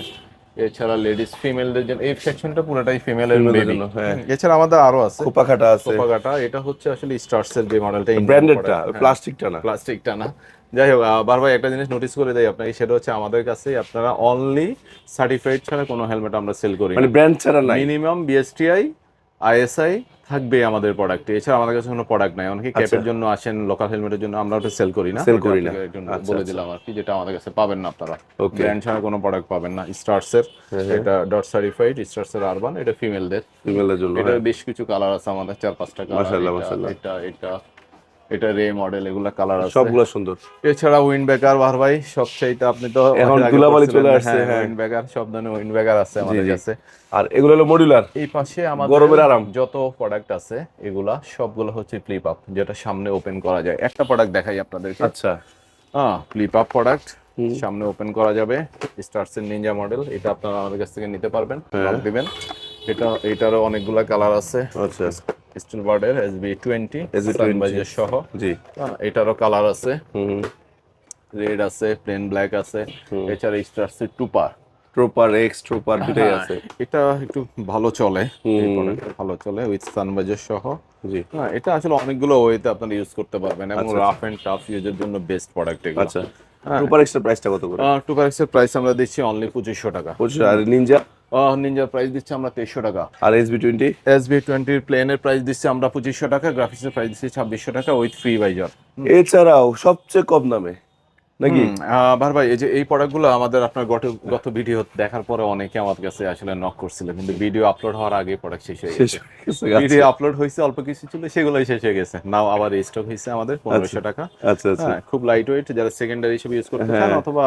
[SPEAKER 1] এছাড়া লেডিস ফিমেলদের জন্য এই সেকশনটা পুরোটাই ফিমেলের জন্য। হ্যাঁ এছাড়া আমাদের আরো আছে
[SPEAKER 2] কোপাকাটা আছে।
[SPEAKER 1] কোপাকাটা, এটা হচ্ছে আসলে স্টার্সের যে মডেলটা,
[SPEAKER 2] ব্র্যান্ডেডটা, প্লাস্টিকটা না।
[SPEAKER 1] প্লাস্টিকটা না। যাই হোক, ভাই একটা জিনিস নোটিস করে দেই আপনাকে, সেটা হচ্ছে আমাদের কাছে আপনারা অনলি সার্টিফাইড ছাড়া কোনো হেলমেট আমরা সেল করি না।
[SPEAKER 2] মানে ব্র্যান্ড ছাড়া নাই।
[SPEAKER 1] মিনিমাম বিএসটিআই আইএসআই থাকবে আমাদের প্রোডাক্টে। এছাড়া আমাদের কাছে কোনো প্রোডাক্ট নাই। অনেকে ক্যাপের জন্য আসেন, লোকাল হেলমেটের জন্য, আমরা ওটা সেল করি না। বলে দিলাম আর কি, যেটা আমাদের কাছে পাবেন না আপনারা। ব্র্যান্ড ছাড়া কোনো প্রোডাক্ট পাবেন না। স্টার্সের এটা ডট সার্টিফাইড, স্টার্সের আরবান, এটা ফিমেলদের
[SPEAKER 2] জন্য।
[SPEAKER 1] এটা বেশ কিছু কালার আছে আমাদের, 4-5টা কালার।
[SPEAKER 2] মাশাআল্লাহ মাশাআল্লাহ।
[SPEAKER 1] এটা রে মডেল, এগুলা কালার আছে,
[SPEAKER 2] সবগুলো সুন্দর।
[SPEAKER 1] এছাড়া উইন্ড ব্রেকার ভাই সবচাইতে, আপনি তো
[SPEAKER 2] এখন ধুলাবালি চলে আসছে। হ্যাঁ
[SPEAKER 1] উইন্ড ব্রেকার, সব ধরনের উইন্ড ব্রেকার আছে আমাদের কাছে।
[SPEAKER 2] আর এগুলো হলো মডিউলার।
[SPEAKER 1] এই পাশে আমাদের
[SPEAKER 2] গরমের আরাম
[SPEAKER 1] যত প্রোডাক্ট আছে এগুলা সবগুলো হচ্ছে ফ্লিপ আপ, যেটা সামনে ওপেন করা যায়। একটা প্রোডাক্ট দেখাই আপনাদেরকে।
[SPEAKER 2] আচ্ছা।
[SPEAKER 1] ফ্লিপ আপ প্রোডাক্ট, সামনে ওপেন করা যাবে। স্টার্সের নিনজা মডেল, এটা আপনারা আমাদের কাছ থেকে নিতে পারবেন, লক দিবেন। এটারও অনেকগুলা কালার আছে।
[SPEAKER 2] আচ্ছা।
[SPEAKER 1] স্টিল বার্ডের SB20 সানভাইজার সহ।
[SPEAKER 2] জি।
[SPEAKER 1] এটারও কালার আছে, রেড আছে, প্লেন ব্ল্যাক আছে। এছাড়া স্টার্সের ট্রুপার এক্স,
[SPEAKER 2] ট্রুপার দুটোই আছে।
[SPEAKER 1] এটা একটু ভালো চলে, এই প্রোডাক্টটা ভালো চলে উইথ সানভাইজার সহ।
[SPEAKER 2] জি।
[SPEAKER 1] হ্যাঁ, এটা আসলে অনেকগুলো ওয়েতে আপনারা ইউজ করতে পারবেন এবং
[SPEAKER 2] আচ্ছা,
[SPEAKER 1] রাফ এন্ড টাফ ইউজের জন্য বেস্ট প্রোডাক্ট এগুলো।
[SPEAKER 2] আচ্ছা,
[SPEAKER 1] হ্যাঁ,
[SPEAKER 2] ট্রুপার এক্সটার প্রাইসটা কত করে?
[SPEAKER 1] টুকারেক্সের প্রাইস আমরা দিচ্ছি অনলি 2500 টাকা।
[SPEAKER 2] 2500। আর নিনজা
[SPEAKER 1] নিনজার প্রাইস দিচ্ছি আমরা 2300 টাকা।
[SPEAKER 2] আর SB20?
[SPEAKER 1] SB20 প্লেনের প্রাইস দিচ্ছি আমরা 2500 টাকা, গ্রাফিক্সের প্রাইস দিচ্ছি 2600 টাকা উইথ ফ্রি ভাইজার।
[SPEAKER 2] এছাড়াও সবচেয়ে কম দামে নাকি?
[SPEAKER 1] ভার ভাই, এই যে এই প্রোডাক্টগুলো আমাদের আপনার গত ভিডিও দেখার পরে অনেকে আমার কাছে আসলে নক করছিল, কিন্তু ভিডিও আপলোড হওয়ার আগে প্রোডাক্ট শেষ হয়ে
[SPEAKER 2] শেষ
[SPEAKER 1] গেছে।
[SPEAKER 2] হয়ে গেছে, আচ্ছা।
[SPEAKER 1] ভিডিও আপলোড হয়েছে, অল্প কিছু ছিল, সেগুলোই শেষ হয়ে গেছে। নাও আবার স্টক হয়েছে আমাদের 1500 টাকা।
[SPEAKER 2] আচ্ছা আচ্ছা।
[SPEAKER 1] হ্যাঁ, খুব লাইট ওয়েট, যারা সেকেন্ডারি হিসেবে ইউজ করতে চান অথবা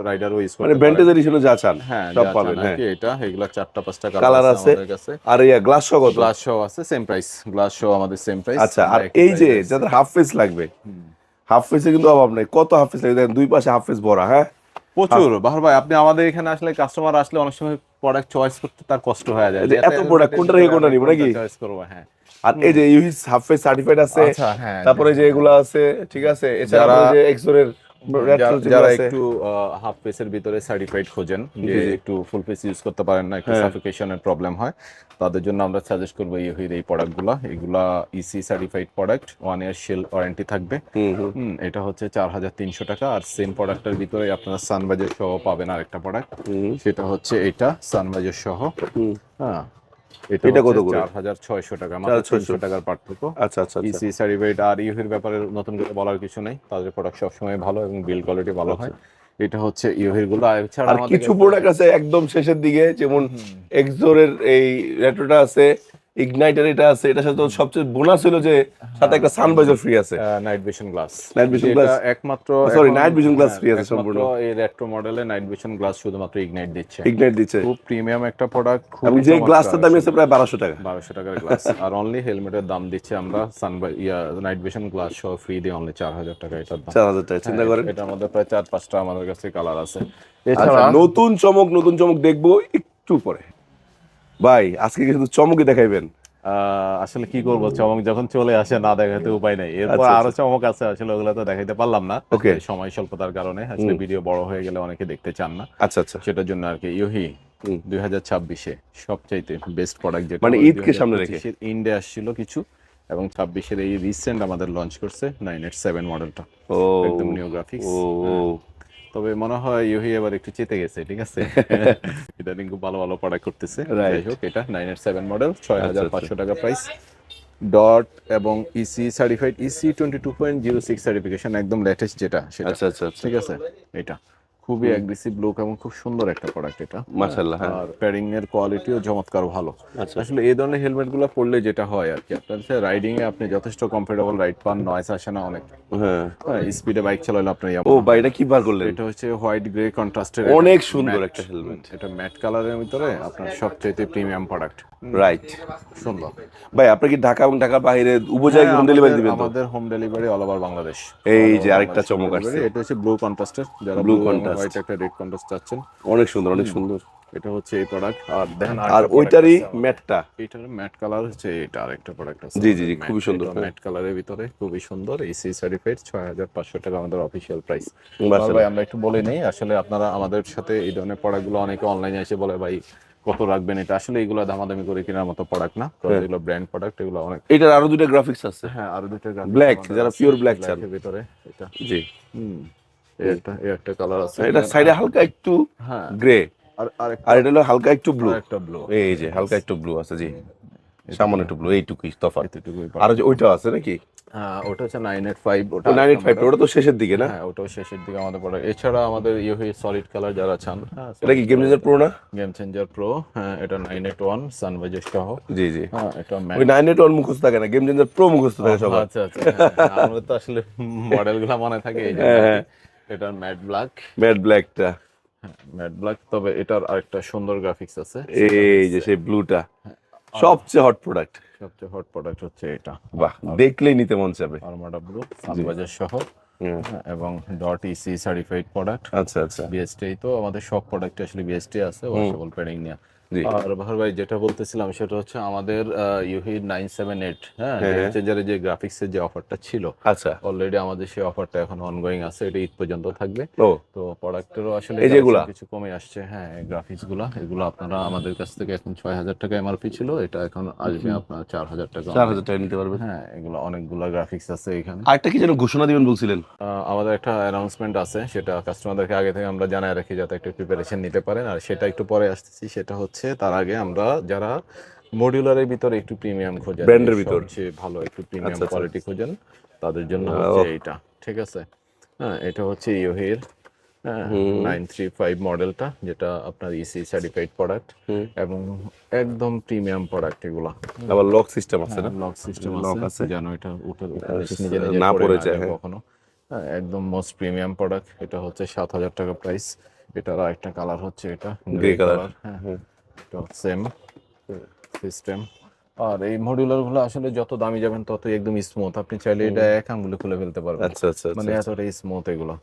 [SPEAKER 1] রাইডারও ইউজ করতে
[SPEAKER 2] মানে
[SPEAKER 1] পারেন।
[SPEAKER 2] ব্যান্ডেজ এডিশনে যা চান
[SPEAKER 1] হ্যাঁ,
[SPEAKER 2] সব
[SPEAKER 1] যা
[SPEAKER 2] পাবেন।
[SPEAKER 1] চান
[SPEAKER 2] হ্যাঁ,
[SPEAKER 1] আরকি। এটা এগুলা 4টা 5টা
[SPEAKER 2] কালার
[SPEAKER 1] কালার
[SPEAKER 2] আছে।
[SPEAKER 1] আছে আমাদের কাছে।
[SPEAKER 2] আর গ্লাস সহ কত?
[SPEAKER 1] গ্লাস শো আছে, সেম প্রাইস। গ্লাস শো আমাদের সেম প্রাইস।
[SPEAKER 2] আচ্ছা, আর এই যে যাদের হাফ ফেস লাগবে, হাফ ফেসে কিন্তু অভাব নেই। কত হাফ ফেস লাগবে দেখেন, দুই পাশে হাফ ফেস ভরা। হ্যাঁ,
[SPEAKER 1] প্রচুর। বাহার ভাই, আপনি আমাদের এখানে আসলে কাস্টমার আসলে অনেক সময় প্রোডাক্ট চয়েস করতে তার কষ্ট হয়ে যায়,
[SPEAKER 2] যে এত প্রোডাক্ট কোনটা রেখে কোনটা নিব নাকি?
[SPEAKER 1] চয়েস করব। হ্যাঁ,
[SPEAKER 2] আর এই যে ইউএস হাফ ফেস সার্টিফাইড আছে।
[SPEAKER 1] আচ্ছা, হ্যাঁ।
[SPEAKER 2] তারপরে যে এগুলো আছে, ঠিক আছে। এছাড়া যে এক্সোরের
[SPEAKER 1] যারা একটু হাফ ফেসের ভিতরে সার্টিফাইড খোঁজেন, যে একটু ফুল ফেস ইউজ করতে পারেন না, একটু সাফিকেশনের প্রবলেম হয়, তাদের জন্য আমরা সাজেস্ট করবো ইউহির এই প্রোডাক্টগুলো। এগুলা ইসি সার্টিফাইড প্রোডাক্ট, 1 ইয়ার সেল ওয়ারেন্টি থাকবে। এটা হচ্ছে 4300 টাকা। আর সেম প্রোডাক্টের ভিতরে আপনারা সানবাইজার সহ পাবেন আরেকটা প্রোডাক্ট, সেটা হচ্ছে এটা সানবাইজার সহ। হ্যাঁ, এটা কত করে? 4600 টাকা, মাত্র 300 টাকার পার্থক্য।
[SPEAKER 2] আচ্ছা আচ্ছা।
[SPEAKER 1] EC certified. আর ইউহির ব্যাপারে নতুন করে বলার কিছু নাই, তাদের প্রোডাক্ট সবসময় ভালো এবং বিল্ড কোয়ালিটি ভালো হয়। এটা হচ্ছে ইউহির গুলো।
[SPEAKER 2] আর কিছু প্রোডাক্ট আছে একদম শেষের দিকে, যেমন এক্সোরের এই রেট্রোটা আছে, ইগনাইটার এটা আছে। এটার সাথে সবচেয়ে বোনাস হলো যে সাথে একটা সানভাইজার ফ্রি আছে,
[SPEAKER 1] night vision glass.
[SPEAKER 2] Night vision glass
[SPEAKER 1] একমাত্র,
[SPEAKER 2] sorry, night vision glass free আছে সম্পূর্ণ।
[SPEAKER 1] এই রেট্রো মডেলে নাইট ভিশন গ্লাস শুধুমাত্র ইগনাইট দিচ্ছে।
[SPEAKER 2] ইগনাইট দিচ্ছে,
[SPEAKER 1] খুব প্রিমিয়াম একটা প্রোডাক্ট।
[SPEAKER 2] এবং যে গ্লাসটার দাম আছে প্রায় 1200 টাকা।
[SPEAKER 1] 1200 টাকার গ্লাস। আর অনলি হেলমেটের দাম দিচ্ছে আমরা নাইট ভিশন গ্লাস সহ ফ্রি দিয়ে অনলি 4000 টাকা এটার দাম।
[SPEAKER 2] 4000 টাকা, চিন্তা করেন।
[SPEAKER 1] এটার মধ্যে প্রায় 4-5টা আমাদের কাছে কালার আছে।
[SPEAKER 2] আচ্ছা, নতুন চমক দেখবো একটু পরে। ভাই আজকে কিন্তু চমকই দেখাইবেন।
[SPEAKER 1] আসলে কি করবো, চমক যখন চলে আসে না দেখাতে উপায় নাই। এরপর আরো চমক আছে, আসলে ওগুলো তো দেখাইতে পারলাম না সময় স্বল্পতার কারণে। আসলে ভিডিও বড় হয়ে গেলে অনেকে দেখতে চান না।
[SPEAKER 2] আচ্ছা আচ্ছা,
[SPEAKER 1] সেটার জন্য আর কি। ইউহি 2026-এ সবচাইতে বেস্ট প্রোডাক্ট, যেটা
[SPEAKER 2] মানে ঈদকে সামনে রেখে
[SPEAKER 1] ইন্ডিয়া আসছিল কিছু, এবং 26-এর এই রিসেন্ট আমাদের লঞ্চ করছে 987 মডেলটা। একদম নিউ গ্রাফিক্স। তবে মনে হয় ইউহি এবার একটু চেতে গেছে, ঠিক আছে। ইদানিং খুব ভালো ভালো প্রোডাক্ট করতেছে। যাই হোক, এটা 987 মডেল, 6500 টাকা প্রাইস। ডট এবং ইসি সার্টিফাইড, ইসি 22.06 সার্টিফিকেশন, একদম লেটেস্ট যেটা সেটা।
[SPEAKER 2] আচ্ছা আচ্ছা,
[SPEAKER 1] ঠিক আছে। এটা খুবই অ্যাগ্রেসিভ লুক এবং খুব সুন্দর একটা প্রোডাক্ট এটা,
[SPEAKER 2] মাশাআল্লাহ।
[SPEAKER 1] আর প্যাডিং এর কোয়ালিটিও চমৎকার ভালো। আসলে এই ধরনের হেলমেট গুলো পরলে যেটা হয় আর কি, আপনার রাইডিং এ আপনি যথেষ্ট কমফোর্টেবল রাইড পান, নয়েজ আসে না অনেক। হ্যাঁ, স্পিডে বাইক চালালে আপনি
[SPEAKER 2] ও ভাই, এটা কি বার করলেন?
[SPEAKER 1] এটা হচ্ছে হোয়াইট গ্রে কন্ট্রাস্টের
[SPEAKER 2] অনেক সুন্দর একটা হেলমেট।
[SPEAKER 1] এটা ম্যাট কালারের ভিতরে আপনার সবচেয়ে প্রিমিয়াম প্রোডাক্ট।
[SPEAKER 2] রাইট,
[SPEAKER 1] সুন্দর।
[SPEAKER 2] ভাই আপনি কি ঢাকা এবং ঢাকার বাইরে উভয় জায়গায় হোম ডেলিভারি দিবেন?
[SPEAKER 1] আমাদের home delivery all over Bangladesh.
[SPEAKER 2] এই যে আরেকটা চমক আসছে,
[SPEAKER 1] এটা হচ্ছে ব্লু কন্ট্রাস্টের, যারা
[SPEAKER 2] ব্লু কন্ট্রাস্ট,
[SPEAKER 1] হোয়াইট একটা রেড কন্ট্রাস্ট চাচ্ছেন।
[SPEAKER 2] অনেক সুন্দর, অনেক সুন্দর।
[SPEAKER 1] এটা হচ্ছে এই প্রোডাক্ট। আর দেখেন,
[SPEAKER 2] আর ওইটারই ম্যাটটা,
[SPEAKER 1] এটার ম্যাট কালার হচ্ছে এটা, আরেকটা প্রোডাক্ট আছে।
[SPEAKER 2] জি জি জি, খুবই সুন্দর
[SPEAKER 1] ম্যাট কালারের ভিতরে খুবই সুন্দর। এসি সার্টিফাইড, 6500 টাকা আমাদের অফিশিয়াল প্রাইস। ভাই আমরা একটু বলে নেই, আসলে আপনারা আমাদের সাথে এই ধরনের প্রোডাক্টগুলো অনেকে অনলাইনে এসে বলে ভাই কত রাখবেন, এটা আসলে এগুলো দামাদামি করে কেনার মতো প্রোডাক্ট না, এগুলো ব্র্যান্ড প্রোডাক্ট। এগুলো অনেক,
[SPEAKER 2] এটার আরো দুটো গ্রাফিক্স আছে।
[SPEAKER 1] হ্যাঁ, আরো দুটো
[SPEAKER 2] ব্ল্যাক, যারা পিওর ব্ল্যাক চান
[SPEAKER 1] ভিতরে এটা।
[SPEAKER 2] জি,
[SPEAKER 1] এই একটা কালার আছে।
[SPEAKER 2] এটা সাইডে হালকা একটু গ্রে, আর এটা হলো হালকা একটু ব্লু।
[SPEAKER 1] একটা ব্লু,
[SPEAKER 2] এই যে হালকা একটু ব্লু আছে, জি, সামান্য একটু ব্লু, এইটুকুই তফাৎ। আর ওইটা আছে নাকি?
[SPEAKER 1] ওটা হচ্ছে 985। ওটা
[SPEAKER 2] 985, ওটা তো শেষের দিকে না?
[SPEAKER 1] হ্যাঁ, ওটাও শেষের দিকে আমাদের প্রোডাক্ট। এছাড়া আমাদের ইউহি সলিড কালার যারা চান,
[SPEAKER 2] এটা কি গেম চেঞ্জার প্রো না?
[SPEAKER 1] গেম চেঞ্জার প্রো, হ্যাঁ, এটা 981 সানভাইজার সহ।
[SPEAKER 2] জি জি,
[SPEAKER 1] হ্যাঁ, এটা
[SPEAKER 2] ওই 981 মুখস্থ থাকে না, গেম চেঞ্জার প্রো মুখস্থ থাকে সবার।
[SPEAKER 1] আচ্ছা আচ্ছা, আমাদের তো আসলে মডেলগুলো মনে থাকে এই যে। এটা ম্যাট ব্ল্যাক,
[SPEAKER 2] ম্যাট ব্ল্যাকটা,
[SPEAKER 1] ম্যাট ব্ল্যাক। তবে এটার আরেকটা সুন্দর গ্রাফিক্স আছে,
[SPEAKER 2] এই যে সেই ব্লুটা সবচেয়ে হট প্রোডাক্ট।
[SPEAKER 1] সবচেয়ে হট প্রোডাক্ট হচ্ছে এটা।
[SPEAKER 2] বাহ, দেখলেই নিতে মন চাবে।
[SPEAKER 1] আরমাডা ব্লু, সানভাইজার সহ, এবং ডট ইসি সার্টিফাইড প্রোডাক্ট।
[SPEAKER 2] আচ্ছা আচ্ছা,
[SPEAKER 1] বিএসটি তো আমাদের সব প্রোডাক্ট আসলে বিএসটি আছে, ওয়াশেবল প্যাডিং নিয়ে।
[SPEAKER 2] জি।
[SPEAKER 1] আর বাহার ভাই যেটা বলতেছিলাম সেটা হচ্ছে আমাদের ইউহি 978, হ্যাঁ,
[SPEAKER 2] হ্যাঁ,
[SPEAKER 1] গেম
[SPEAKER 2] হ্যাঁ।
[SPEAKER 1] চেঞ্জারের যে গ্রাফিক্সের যে অফারটা ছিল,
[SPEAKER 2] আচ্ছা।
[SPEAKER 1] অলরেডি আমাদের সেই অফারটা এখন অনগোয়িং আছে, এটা ঈদ পর্যন্ত থাকবে।
[SPEAKER 2] ও,
[SPEAKER 1] তো প্রোডাক্টেরও আসলে
[SPEAKER 2] এই যে
[SPEAKER 1] কালেকশন
[SPEAKER 2] এগুলা?
[SPEAKER 1] কিছু কমে আসছে, হ্যাঁ, গ্রাফিক্স গুলা এগুলো আপনারা আমাদের কাছ থেকে এখন 6,000 টাকা এমআরপি ছিল, এটা এখন আসবে আপনার 4,000 টাকা only।
[SPEAKER 2] 4,000 টাকা নিতে পারবেন।
[SPEAKER 1] হ্যাঁ, এগুলো অনেকগুলা গ্রাফিক্স আছে এখানে।
[SPEAKER 2] আরেকটা কি যেন ঘোষণা দিবেন বলছিলেন?
[SPEAKER 1] আমাদের একটা অ্যানাউন্সমেন্ট আছে, সেটা কাস্টমারদেরকে আগে থেকে আমরা জানায় রাখি যাতে একটু প্রিপারেশন নিতে পারেন, আর সেটা একটু পরে আসতেছি। সেটা হচ্ছে তার আগে আমরা যারা মডিউলারের ভিতরে একটু প্রিমিয়াম খোঁজেন,
[SPEAKER 2] ব্র্যান্ডের ভিতর।
[SPEAKER 1] সবচেয়ে ভালো একটু প্রিমিয়াম
[SPEAKER 2] আচ্ছা, আচ্ছা।
[SPEAKER 1] কোয়ালিটি খোঁজেন, তাদের জন্য হচ্ছে
[SPEAKER 2] ও,
[SPEAKER 1] এইটা, ঠিক আছে? হ্যাঁ, এটা হচ্ছে ইউহির
[SPEAKER 2] হুম,
[SPEAKER 1] 935 মডেলটা, যেটা আপনার ইসি সার্টিফাইড প্রোডাক্ট
[SPEAKER 2] হুম।
[SPEAKER 1] এবং একদম প্রিমিয়াম প্রোডাক্ট এগুলা।
[SPEAKER 2] আবার লক সিস্টেম আছে
[SPEAKER 1] হ্যাঁ,
[SPEAKER 2] না?
[SPEAKER 1] লক সিস্টেম
[SPEAKER 2] লক
[SPEAKER 1] আছে,
[SPEAKER 2] আছে।
[SPEAKER 1] যেন এটা উঠে
[SPEAKER 2] আর
[SPEAKER 1] নিজে নিজে
[SPEAKER 2] না
[SPEAKER 1] পড়ে
[SPEAKER 2] পড়ে
[SPEAKER 1] না
[SPEAKER 2] যায়,
[SPEAKER 1] যায়
[SPEAKER 2] হ্যাঁ।
[SPEAKER 1] কখনো। হ্যাঁ, একদম মোস্ট প্রিমিয়াম প্রোডাক্ট। এটা হচ্ছে 7,000 টাকা প্রাইস। এটার আরেকটা কালার হচ্ছে এটা গ্রে
[SPEAKER 2] গ্রে কালার।
[SPEAKER 1] কালার। হ্যাঁ, এটা সেম সিস্টেম। আর এই মডিউলার গুলো আসলে যত দামি যাবেন ততই একদম স্মুথ, আপনি চাইলে এটা এক আঙ্গুলে খুলে ফেলতে পারবেন,
[SPEAKER 2] আচ্ছা, আচ্ছা,
[SPEAKER 1] মানে
[SPEAKER 2] আচ্ছা।
[SPEAKER 1] এতটাই স্মুথ এগুলো।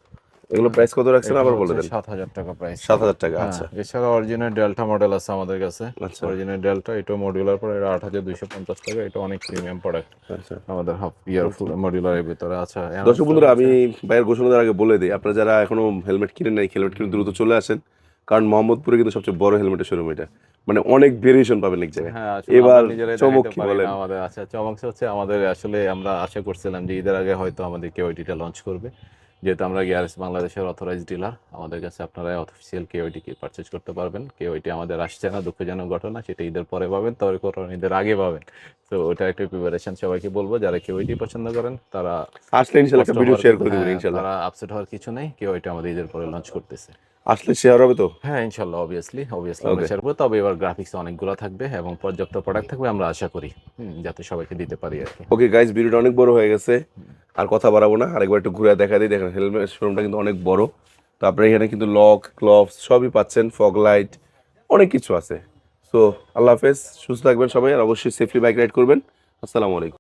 [SPEAKER 2] এগুলো প্রাইস কত রাখছেন
[SPEAKER 1] এটা
[SPEAKER 2] আবার বলে
[SPEAKER 1] হচ্ছে
[SPEAKER 2] দেন?
[SPEAKER 1] 7,000 টাকা প্রাইস।
[SPEAKER 2] 7,000 টাকা,
[SPEAKER 1] হ্যাঁ,
[SPEAKER 2] আচ্ছা।
[SPEAKER 1] এছাড়া অরিজিনাল ডেল্টা মডেল আছে আমাদের কাছে।
[SPEAKER 2] আচ্ছা,
[SPEAKER 1] অরিজিনাল ডেল্টা, এটা মডিউলার পরে, এটা 8,250 টাকা। এটা অনেক প্রিমিয়াম প্রোডাক্ট
[SPEAKER 2] আচ্ছা।
[SPEAKER 1] আমাদের হাফ ইয়ার ফুল মডিউলারের ভিতরে আছে।
[SPEAKER 2] দর্শক বন্ধুরা, আমি ভাইয়ের ঘোষণা দেওয়ার আগে বলে দিই, আপনারা যারা এখনো হেলমেট কিনেন নাই, হেলমেট কিনে দ্রুত চলে আসেন, কারণ মোহাম্মদপুরে কিন্তু সবচেয়ে বড় হেলমেটের শোরুম এটা। মানে অনেক ভেরিয়েশন পাবেন এক জায়গায়।
[SPEAKER 1] হ্যাঁ, আসলে
[SPEAKER 2] এবার
[SPEAKER 1] আমরা নিজেরাই
[SPEAKER 2] চমক
[SPEAKER 1] দেখাইতে
[SPEAKER 2] কি
[SPEAKER 1] পারি
[SPEAKER 2] বলেন?
[SPEAKER 1] না আমাদের। আচ্ছা, চমক হচ্ছে আমাদের, আসলে আমরা আশা করছিলাম যে ঈদের আগে হয়তো আমাদের কেওআইটিটা লঞ্চ করবে, যেহেতু আমরা গিয়ারেস বাংলাদেশের অথরাইজড ডিলার। আমাদের কাছে আপনারা অফিসিয়াল কেওআইটি পারচেজ করতে পারবেন। কেওআইটি আমাদের আসছে না, দুঃখজনক ঘটনা, সেটা ঈদের পরে পাবেন, তবে কোরবানি ঈদের আগে পাবেন। তো ওটা একটা প্রিপারেশন সবাইকে বলবো, যারা কেওআইটি পছন্দ করেন তারা
[SPEAKER 2] আসলে ইনশাল্লাহ একটা
[SPEAKER 1] কষ্ট
[SPEAKER 2] ভিডিও
[SPEAKER 1] হওয়ার
[SPEAKER 2] শেয়ার করে দিবেন
[SPEAKER 1] হ্যাঁ,
[SPEAKER 2] ইনশাল্লাহ।
[SPEAKER 1] তারা আপসেট হওয়ার কিছু নেই, কেওআইটি আমাদের ঈদের পরে লঞ্চ করতেছে।
[SPEAKER 2] আসলে শেয়ার হবে তো?
[SPEAKER 1] হ্যাঁ, ইনশাল্লাহ, অবভিয়াসলি আমরা
[SPEAKER 2] ওকে।
[SPEAKER 1] শেয়ার করবো। তবে এবার গ্রাফিক্স অনেকগুলো থাকবে এবং পর্যাপ্ত প্রোডাক্ট থাকবে, আমরা আশা করি, যাতে সবাইকে দিতে পারি আর কি।
[SPEAKER 2] ওকে গাইজ, ভিডিওটা অনেক বড় হয়ে গেছে, আর কথা বাড়াবো না, আরেকবার একটু ঘুরে দেখা দিই। দেখেন হেলমেট শোরুমটা কিন্তু অনেক বড়। তো আপনারা এখানে কিন্তু লক, গ্লোভস সবই পাচ্ছেন, ফগ লাইট, অনেক কিছু আছে। সো আল্লাহ হাফেজ, সুস্থ থাকবেন সবাই, আর অবশ্যই সেফলি বাইক রাইড করবেন। আসসালামু আলাইকুম।